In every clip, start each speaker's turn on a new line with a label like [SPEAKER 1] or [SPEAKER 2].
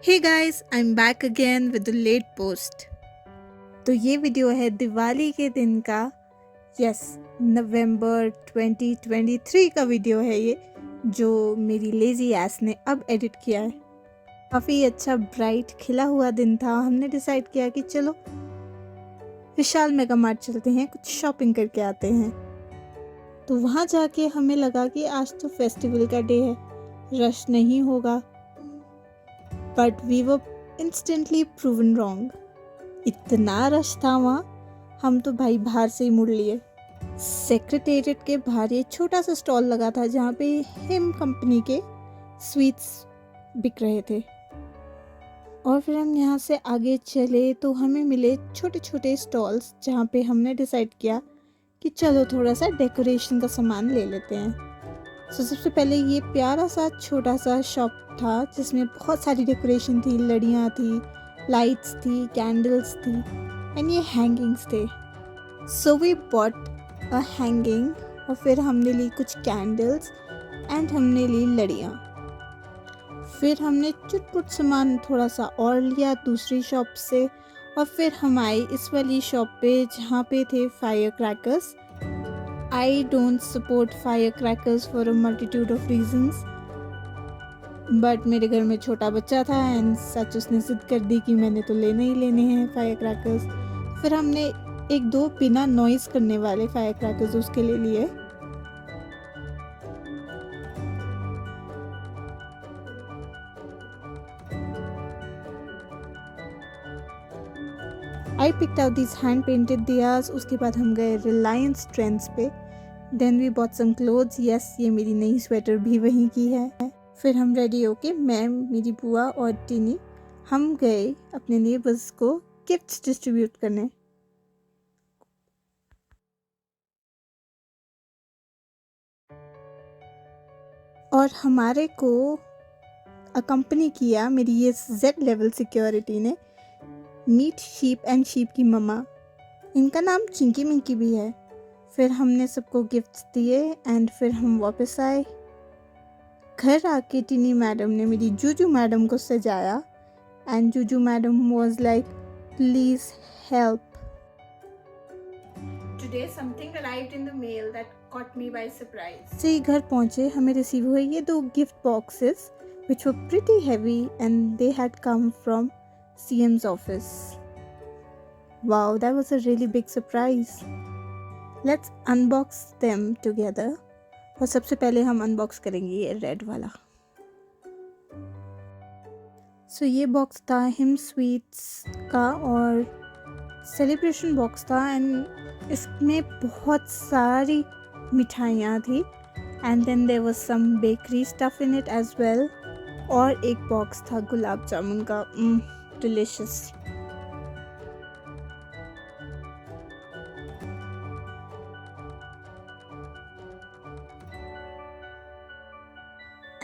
[SPEAKER 1] Hey guys, I am back again with the late post. तो ये video है दिवाली के दिन का। यस, नवंबर 2023 का वीडियो है ये, जो मेरी लेजी एस ने अब एडिट किया है। काफ़ी अच्छा ब्राइट खिला हुआ दिन था। हमने डिसाइड किया कि चलो विशाल मेगा मार्ट चलते हैं, कुछ शॉपिंग करके आते हैं। तो वहाँ जाके हमें लगा कि आज तो फेस्टिवल का डे है, रश नहीं होगा, but we were instantly proven wrong. इतना रश था वहाँ, हम तो भाई बाहर से ही मुड़ लिए। सेक्रेटेरिएट के बाहर ये छोटा सा स्टॉल लगा था जहाँ पे हिम कंपनी के स्वीट्स बिक रहे थे। और फिर हम यहाँ से आगे चले तो हमें मिले छोटे छोटे स्टॉल्स जहाँ पे हमने डिसाइड किया कि चलो थोड़ा सा डेकोरेशन का सामान ले लेते हैं। सबसे पहले ये प्यारा सा छोटा सा शॉप था जिसमें बहुत सारी डेकोरेशन थी, लड़ियाँ थी, लाइट्स थी, कैंडल्स थी एंड ये हैंगिंग्स थे। So we bought a hanging और फिर हमने ली कुछ कैंडल्स एंड हमने ली लड़ियाँ। फिर हमने चुटपुट सामान थोड़ा सा और लिया दूसरी शॉप से और फिर हम आए इस वाली शॉप पे जहाँ पे थे fire crackers. I don't support firecrackers for a multitude of reasons, but मेरे घर में छोटा बच्चा था एंड सच उसने जिद कर दी कि मैंने तो लेने ही लेने हैं फायर क्रैकर्स। फिर हमने एक दो बिना नॉइज़ करने वाले फायर क्रैकर्स उसके लिए लिए। I picked out these hand painted diyas. उसके बाद हम गए रिलायंस ट्रेंड्स पे। Then we bought some clothes. Yes, ये मेरी नई स्वेटर भी वहीं की है। फिर हम रेडी होके मैं, मेरी बुआ और टिनी हम गए अपने नेबर्स को गिफ्ट्स डिस्ट्रीब्यूट करने। और हमारे को अकम्पनी किया मेरी ये जेड लेवल सिक्योरिटी ने, मीट शीप एंड शीप की मम्मा। इनका नाम चिंकी मिंकी भी है। फिर हमने सबको गिफ्ट्स दिए एंड फिर हम वापस आए। घर आके टिनी मैडम ने मेरी जूजू मैडम को सजाया and Juju madam was like, please help. Today something arrived in the mail that caught me by surprise. से ही घर पहुंचे हमें रिसीव हुए ये दो gift boxes which were pretty heavy and they had come from CM's office. Wow, that was a really big surprise. Let's unbox them together. और सबसे पहले हम अनबॉक्स करेंगे ये रेड वाला। सो ये बॉक्स था हिम स्वीट्स का और सेलिब्रेशन बॉक्स था एंड इसमें बहुत सारी मिठाइयाँ थी and then there was some bakery stuff in it as well. और एक बॉक्स था गुलाब जामुन का, delicious.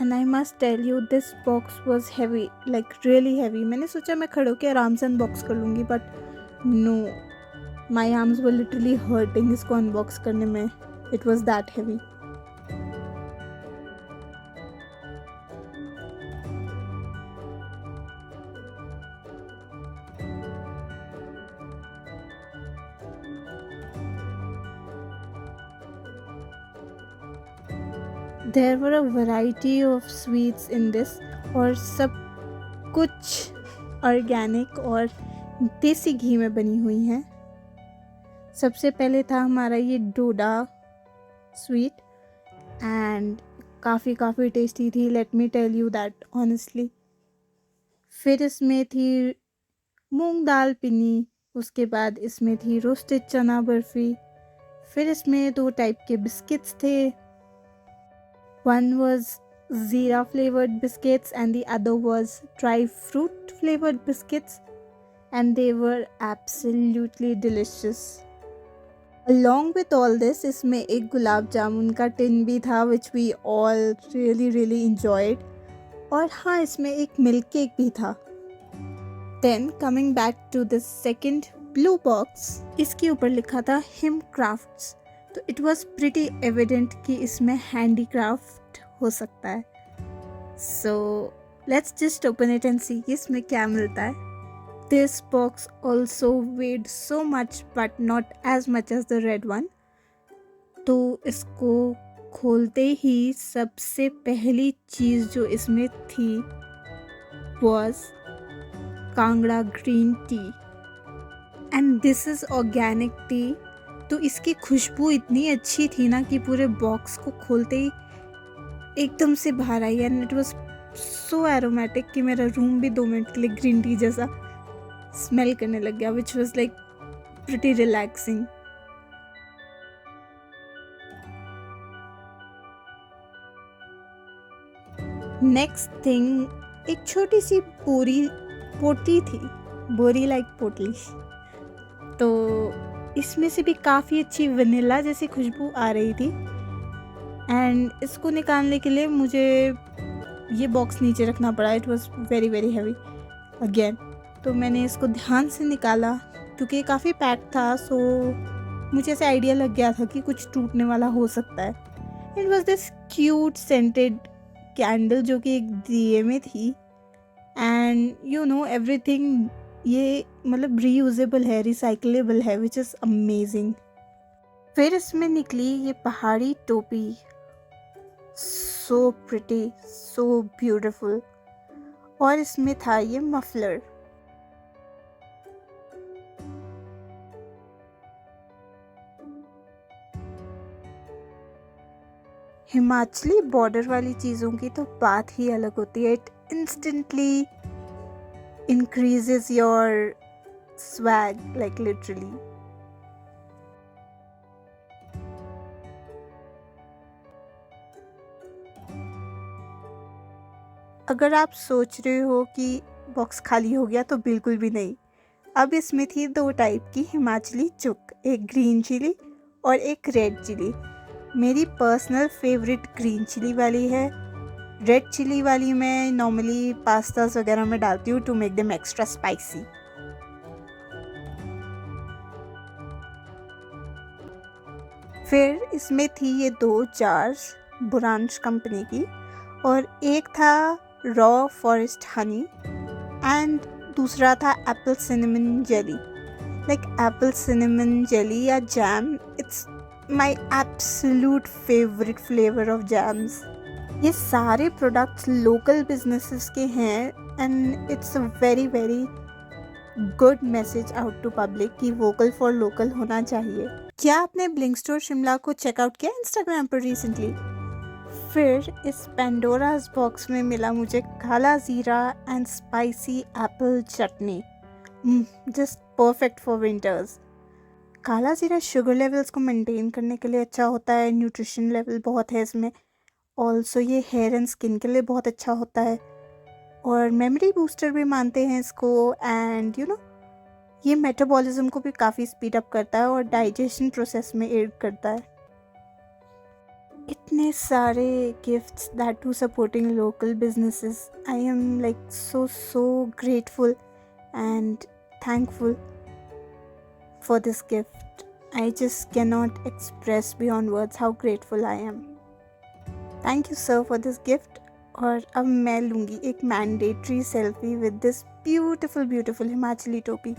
[SPEAKER 1] And I must tell you this box was heavy, like really heavy. मैंने सोचा मैं खड़े होकर आराम से अनबॉक्स कर लूँगी but no, my arms were literally hurting इसको अनबॉक्स करने में। It was that heavy. There were a variety of sweets in this और सब कुछ ऑर्गेनिक और देसी घी में बनी हुई हैं। सबसे पहले था हमारा ये डोडा स्वीट एंड काफ़ी टेस्टी थी, let me tell you that honestly. फिर इसमें थी मूंग दाल पिनी, उसके बाद इसमें थी रोस्टेड चना बर्फ़ी। फिर इसमें दो टाइप के बिस्किट्स थे, वन वाज ज़ीरा flavoured biscuits and the other was dry fruit flavoured biscuits and they were absolutely delicious. Along with all this, इसमें एक गुलाब जामुन का टिन भी था which we all really enjoyed. और हाँ, इसमें एक मिल्क केक भी था। Then coming back to the second blue box, इसके ऊपर लिखा था हिम क्राफ्ट्स। तो it was pretty evident कि इसमें हैंडीक्राफ्ट हो सकता है। So let's just open it and see कि इसमें क्या मिलता है। This box also weighed so much but not as much as the red one. तो इसको खोलते ही सबसे पहली चीज़ जो इसमें थी was Kangra green tea, and this is organic T. तो इसकी खुशबू इतनी अच्छी थी ना कि पूरे बॉक्स को खोलते ही एकदम से बाहर आई, and it was so aromatic कि मेरा रूम भी 2 मिनट के लिए ग्रीन टी जैसा स्मेल करने लग गया, which was like pretty relaxing. Next thing, एक छोटी सी पोटली थी, बोरी लाइक पोटली। तो इसमें से भी काफ़ी अच्छी वनीला जैसी खुशबू आ रही थी, एंड इसको निकालने के लिए मुझे ये बॉक्स नीचे रखना पड़ा। It was very very heavy again. तो मैंने इसको ध्यान से निकाला क्योंकि ये काफ़ी पैक था, सो मुझे ऐसे आइडिया लग गया था कि कुछ टूटने वाला हो सकता है। It was this cute scented candle जो कि एक दिए में थी, एंड यू नो एवरीथिंग ये मतलब रीयूजेबल है, रिसाइकलेबल है, विच इज़ अमेजिंग। फिर इसमें निकली ये पहाड़ी टोपी, सो प्रिटी, सो ब्यूटिफुल, और इसमें था ये मफलर। हिमाचली बॉर्डर वाली चीज़ों की तो बात ही अलग होती है। It instantly increases your swag, like literally. अगर आप सोच रहे हो कि बॉक्स खाली हो गया, तो बिल्कुल भी नहीं। अब इसमें थी 2 टाइप की हिमाचली चुक, एक ग्रीन चिली और एक रेड चिली। मेरी पर्सनल फेवरेट ग्रीन चिली वाली है। रेड चिली वाली मैं नॉर्मली पास्तास वगैरह में डालती हूँ to make them extra spicy. फिर इसमें थी ये 2 जार्स बुरांश कंपनी की, और एक था रॉ फॉरेस्ट हनी एंड दूसरा था apple cinnamon jelly. Like apple cinnamon jelly या jam, it's my absolute favourite flavour of jams. ये सारे प्रोडक्ट्स लोकल बिजनेसेस के हैं, and it's a very very good message out to public कि vocal for local होना चाहिए। क्या आपने ब्लिंक स्टोर शिमला को चेकआउट किया इंस्टाग्राम पर रिसेंटली? फिर इस पेंडोरास बॉक्स में मिला मुझे काला ज़ीरा and spicy Apple chutney, just perfect for winters. काला ज़ीरा शुगर लेवल्स को मेंटेन करने के लिए अच्छा होता है, न्यूट्रिशन लेवल बहुत है इसमें। ऑल्सो ये हेयर एंड स्किन के लिए बहुत अच्छा होता है, और मेमोरी बूस्टर भी मानते हैं इसको, एंड यू नो ये मेटाबॉलिज्म को भी काफ़ी स्पीड अप करता है और डाइजेशन प्रोसेस में एड करता है। इतने सारे gifts that too supporting local businesses, I am like so grateful and thankful for this gift. I just can not express beyond words how grateful I am. Thank you sir for this gift. और अब मैं लूँगी एक mandatory selfie with this beautiful Himachali टोपी।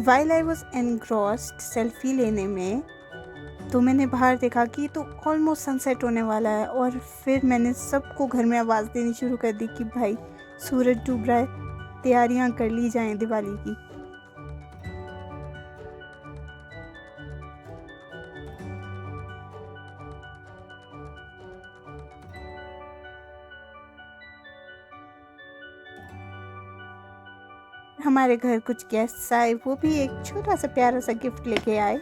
[SPEAKER 1] While I was engrossed selfie लेने में, तो मैंने बाहर देखा कि तो ऑलमोस्ट सनसेट होने वाला है, और फिर मैंने सबको घर में आवाज़ देनी शुरू कर दी कि भाई सूरज डूब रहा है, तैयारियां कर ली जाएं दिवाली की। हमारे घर कुछ गेस्ट्स आए, वो भी एक छोटा सा प्यारा सा गिफ्ट लेके आए।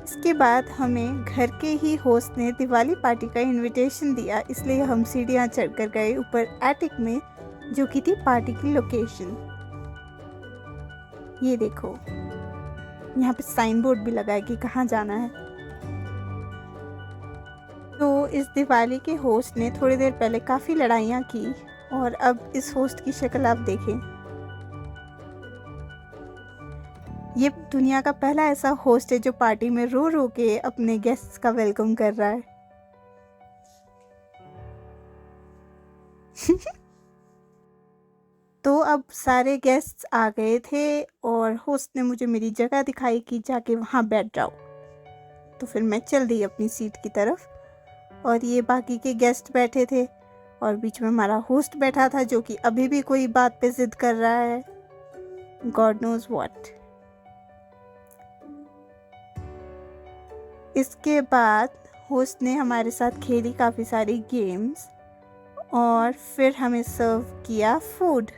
[SPEAKER 1] इसके बाद हमें घर के ही होस्ट ने दिवाली पार्टी का इनविटेशन दिया, इसलिए हम सीढ़ियाँ चढ़कर गए ऊपर एटिक में, जो कि थी पार्टी की लोकेशन। ये देखो, यहाँ पे साइन बोर्ड भी लगा है कि कहाँ जाना है। तो इस दिवाली के होस्ट ने थोड़ी देर पहले काफ़ी लड़ाइयाँ की, और अब इस होस्ट की शक्ल आप देखें। ये दुनिया का पहला ऐसा होस्ट है जो पार्टी में रो रो के अपने गेस्ट्स का वेलकम कर रहा है। तो अब सारे गेस्ट्स आ गए थे और होस्ट ने मुझे मेरी जगह दिखाई कि जाके वहाँ बैठ जाओ। तो फिर मैं चल दी अपनी सीट की तरफ और ये बाकी के गेस्ट बैठे थे और बीच में हमारा होस्ट बैठा था जो कि अभी भी कोई बात पे जिद कर रहा है, गॉड नोज व्हाट। इसके बाद होस्ट ने हमारे साथ खेली काफ़ी सारी गेम्स और फिर हमें सर्व किया फूड।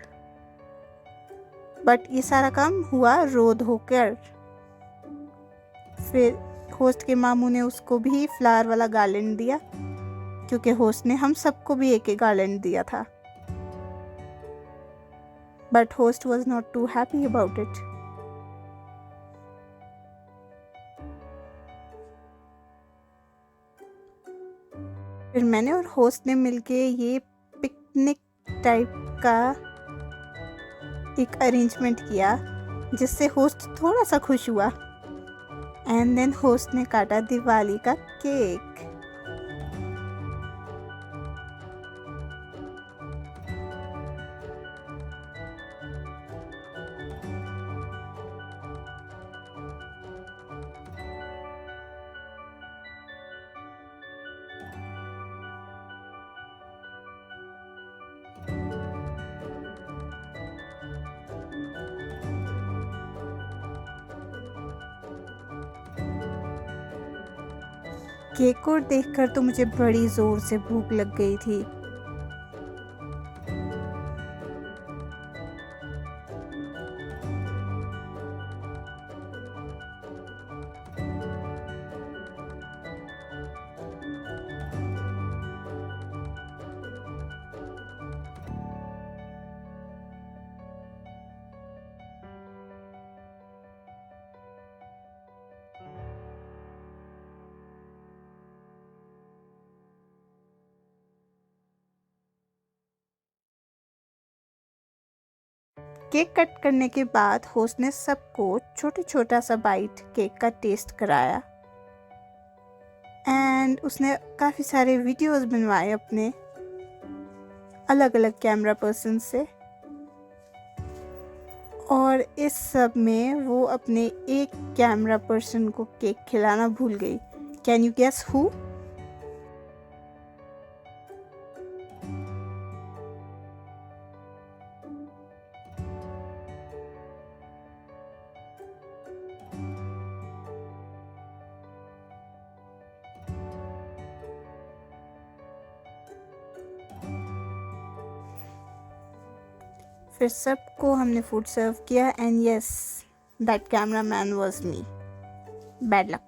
[SPEAKER 1] बट ये सारा काम हुआ रो धोकर। फिर होस्ट के मामू ने उसको भी फ्लावर वाला गार्लैंड दिया क्योंकि होस्ट ने हम सबको भी एक गार्लैंड दिया था। But host was not too happy about it. फिर मैंने और होस्ट ने मिलके ये पिकनिक टाइप का एक अरेंजमेंट किया जिससे होस्ट थोड़ा सा खुश हुआ। एंड देन होस्ट ने काटा दिवाली का केक। केक को देखकर तो मुझे बड़ी जोर से भूख लग गई थी। केक कट करने के बाद होस्ट ने सबको छोटा सा बाइट केक का टेस्ट कराया एंड उसने काफ़ी सारे वीडियोस बनवाए अपने अलग अलग कैमरा पर्सन से। और इस सब में वो अपने एक कैमरा पर्सन को केक खिलाना भूल गई। Can you guess who? फिर सबको हमने फूड सर्व किया and yes, that camera man was me. Bad luck.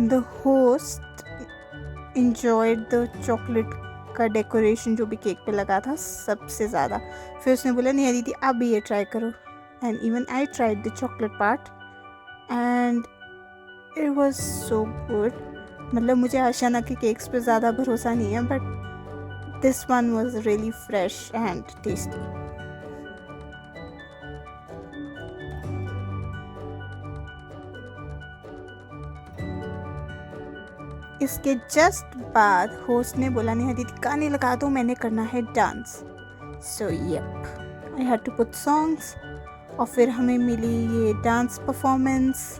[SPEAKER 1] The host enjoyed the chocolate का डेकोरेशन जो भी केक पे लगा था सबसे ज़्यादा। फिर उसने बोला नहीं दीदी आप भी ये ट्राई करो and even I tried the chocolate part and it was so good. मतलब मुझे आशियाना के केक्स पे ज़्यादा भरोसा नहीं है but this one was really fresh and tasty. इसके जस्ट बाद होस्ट ने बोला नहीं दीदी गाने लगा दो, मैंने करना है dance. So yup, I had to put songs और फिर हमें मिली ये डांस परफॉर्मेंस।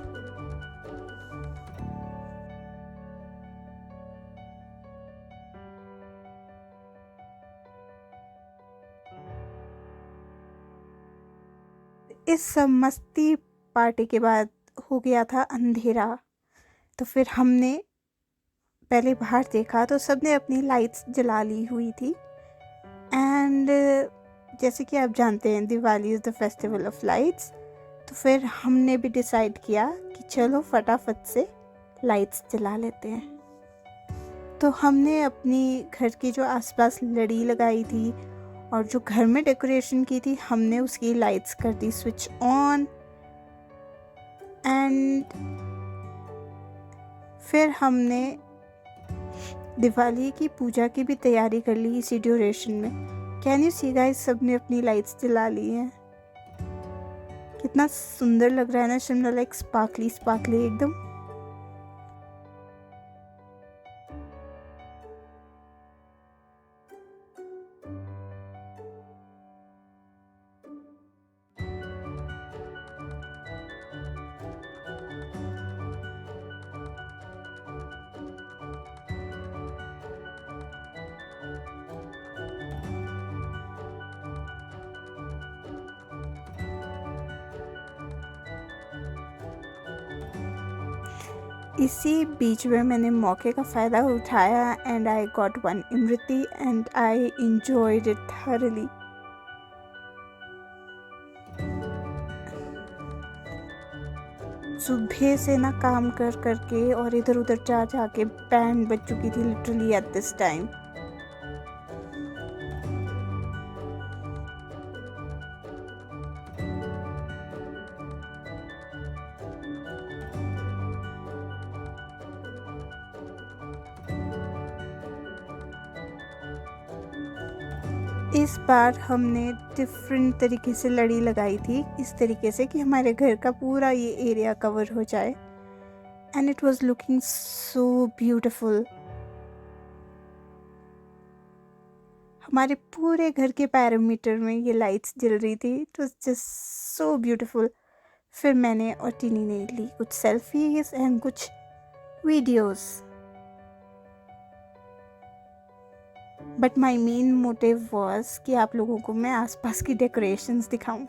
[SPEAKER 1] इस सब मस्ती पार्टी के बाद हो गया था अंधेरा। तो फिर हमने पहले बाहर देखा तो सबने अपनी लाइट्स जला ली हुई थी एंड जैसे कि आप जानते हैं Diwali is the festival of lights. तो फिर हमने भी डिसाइड किया कि चलो फटाफट से लाइट्स जला लेते हैं। तो हमने अपनी घर के जो आसपास लड़ी लगाई थी और जो घर में डेकोरेशन की थी, हमने उसकी लाइट्स कर दी स्विच ऑन। एंड फिर हमने दिवाली की पूजा की भी तैयारी कर ली इसी ड्यूरेशन में। कैन यू सी गाइस, सबने अपनी लाइट्स जला ली हैं। कितना सुंदर लग रहा है ना शिमला, लाइक स्पार्कली स्पार्कली एकदम। इसी बीच में मैंने मौके का फ़ायदा उठाया and I got one Imarti and I enjoyed it thoroughly। सुबह से ना काम कर करके और इधर उधर जा जा के बैंड बज चुकी थी लिटरली एट दिस टाइम। इस बार हमने डिफरेंट तरीके से लड़ी लगाई थी, इस तरीके से कि हमारे घर का पूरा ये एरिया कवर हो जाए। And it was looking so beautiful. हमारे पूरे घर के पैरामीटर में ये लाइट्स जल रही थी। It was just so beautiful. फिर मैंने और टीनी ने ली कुछ सेल्फीज एंड कुछ videos. But my main motive was कि आप लोगों को मैं आसपास की डेकोरेशंस दिखाऊं।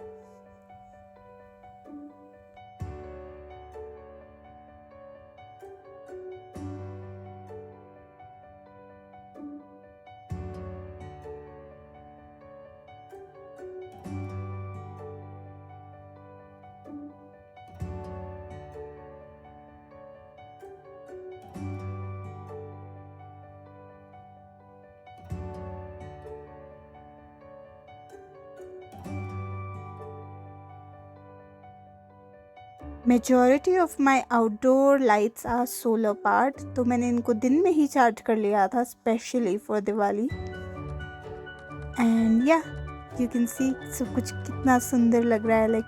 [SPEAKER 1] Majority of my outdoor lights are solar part, तो मैंने इनको दिन में ही चार्ज कर लिया था स्पेशली फॉर दिवाली। एंड या यू कैन सी सब कुछ कितना सुंदर लग रहा है, लाइक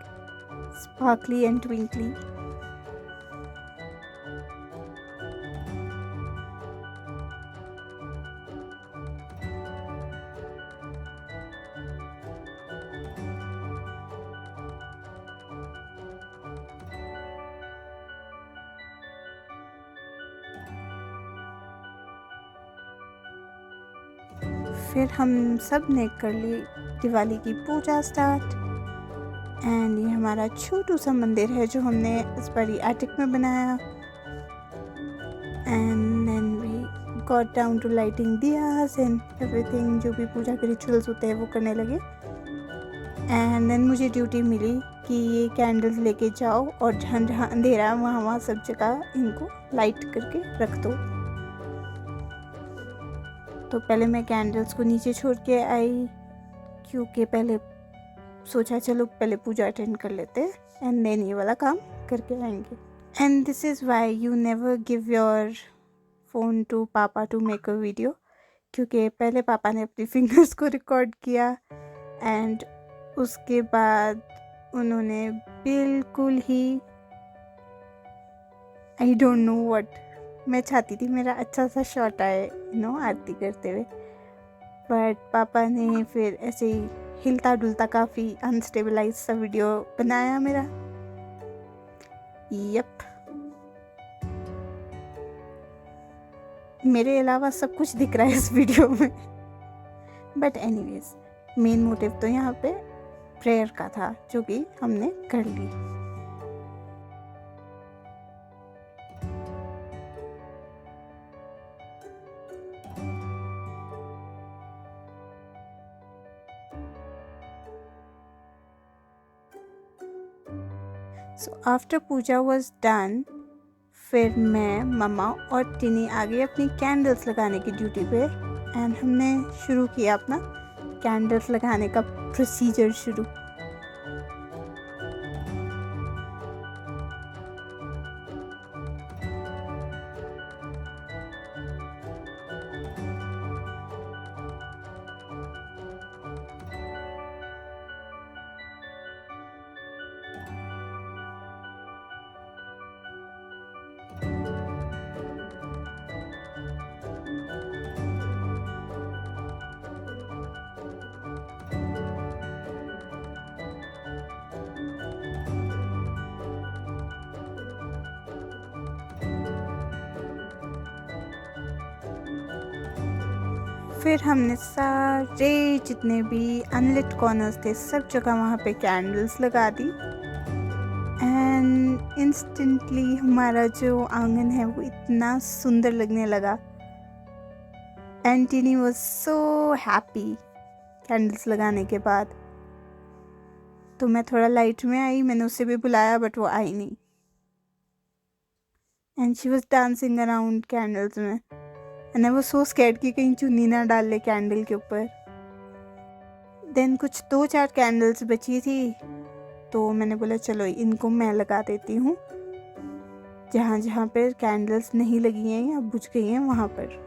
[SPEAKER 1] स्पार्कली एंड ट्विंकली। फिर हम सब ने कर ली दिवाली की पूजा स्टार्ट। एंड ये हमारा छोटू सा मंदिर है जो हमने इस बारी एटिक में बनाया। And then we got down to lighting diyas and everything, जो भी पूजा के रिचुअल्स होते हैं वो करने लगे। एंड देन मुझे ड्यूटी मिली कि ये कैंडल्स लेके जाओ और जहाँ जहाँ अंधेरा है वहाँ वहाँ सब जगह इनको लाइट करके रख दो। तो पहले मैं कैंडल्स को नीचे छोड़ के आई, क्योंकि पहले सोचा चलो पहले पूजा अटेंड कर लेते हैं एंड देन ये वाला काम करके आएंगे। And this is why you never give your phone to papa to make a video, क्योंकि पहले पापा ने अपनी फिंगर्स को रिकॉर्ड किया एंड उसके बाद उन्होंने बिल्कुल ही आई डोंट नो व्हाट, मैं चाहती थी मेरा अच्छा सा शॉट आए आरती करते हुए, बट पापा ने फिर ऐसे ही हिलता डुलता काफ़ी अनस्टेबलाइज सा वीडियो बनाया मेरा। यप, मेरे अलावा सब कुछ दिख रहा है इस वीडियो में। बट एनीवेज, मेन मोटिव तो यहाँ पे प्रेयर का था जो कि हमने कर ली। So after puja was done, फिर मैं, मम्मा और टिनी आ गई अपनी कैंडल्स लगाने की ड्यूटी पे एंड हमने शुरू किया अपना कैंडल्स लगाने का प्रोसीजर शुरू। फिर हमने सारे जितने भी अनलिट कॉर्नर्स थे सब जगह वहाँ पे कैंडल्स लगा दी एंड इंस्टेंटली हमारा जो आंगन है वो इतना सुंदर लगने लगा and टिनी was so happy candles लगाने के बाद। तो मैं थोड़ा लाइट में आई, मैंने उसे भी बुलाया बट वो आई नहीं and she was dancing around candles में and I was so scared कि कहीं चुन्नी ना डाल ले कैंडल के ऊपर। देन कुछ 2-4 कैंडल्स बची थी तो मैंने बोला चलो इनको मैं लगा देती हूँ, जहाँ जहाँ पर कैंडल्स नहीं लगी हैं या बुझ गई हैं वहाँ पर।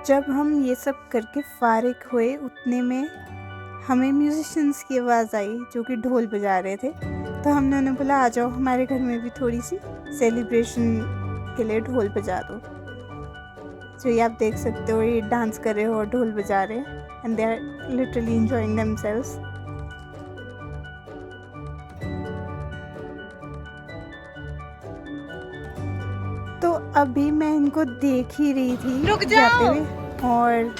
[SPEAKER 1] जब हम ये सब करके फारिग हुए उतने में हमें म्यूजिशियंस की आवाज़ आई जो कि ढोल बजा रहे थे। तो हमने उन्हें बोला आ जाओ हमारे घर में भी थोड़ी सी सेलिब्रेशन के लिए ढोल बजा दो। तो ये आप देख सकते हो ये डांस कर रहे हो और ढोल बजा रहे हैं and they are literally enjoying themselves. तो अभी मैं इनको देख ही रही थी जाते हुए और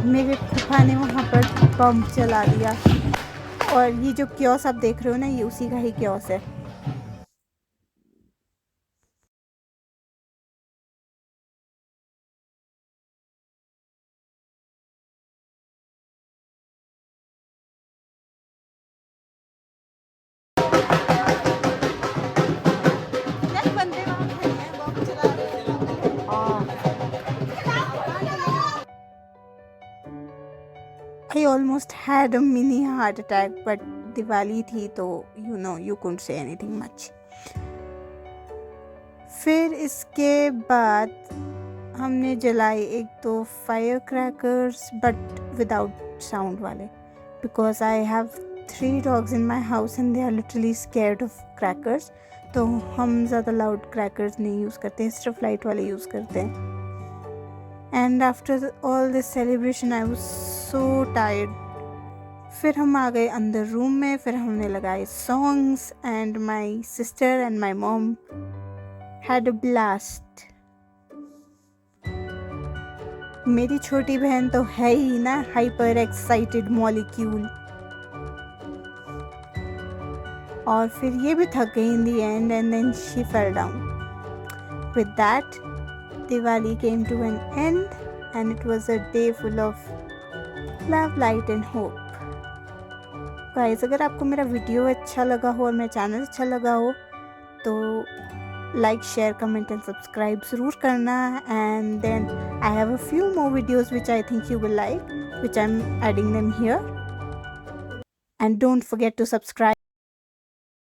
[SPEAKER 1] मेरे फूफा ने वहाँ पर बम चला दिया और ये जो क्योस आप देख रहे हो ना ये उसी का ही क्योस है। I almost had a mini heart attack but Diwali थी तो you couldn't say anything much। फिर इसके बाद हमने जलाई एक दो fire crackers but without sound वाले, because I have 3 dogs in my house and they are literally scared of crackers। तो हम ज़्यादा लाउड क्रैकर्स नहीं यूज़ करते हैं, सिर्फ लाइट वाले यूज़ करते हैं। And after all this celebration I was so tired. फिर हम आ गए अंदर रूम में, फिर हमने लगाए songs and my sister and my mom had a blast. मेरी छोटी बहन तो है ही ना हाइपर एक्साइटेड मॉलिक्यूल, और फिर ये भी थक गई in the end and then she fell down. With that Diwali came to an end and it was a day full of love, light and hope। Guys, अगर आपको मेरा वीडियो अच्छा लगा हो और मेरा चैनल अच्छा लगा हो तो like, share, comment and subscribe ज़रूर करना। And then I have a few more videos which I think you will like, which I am adding them here. And don't forget to subscribe.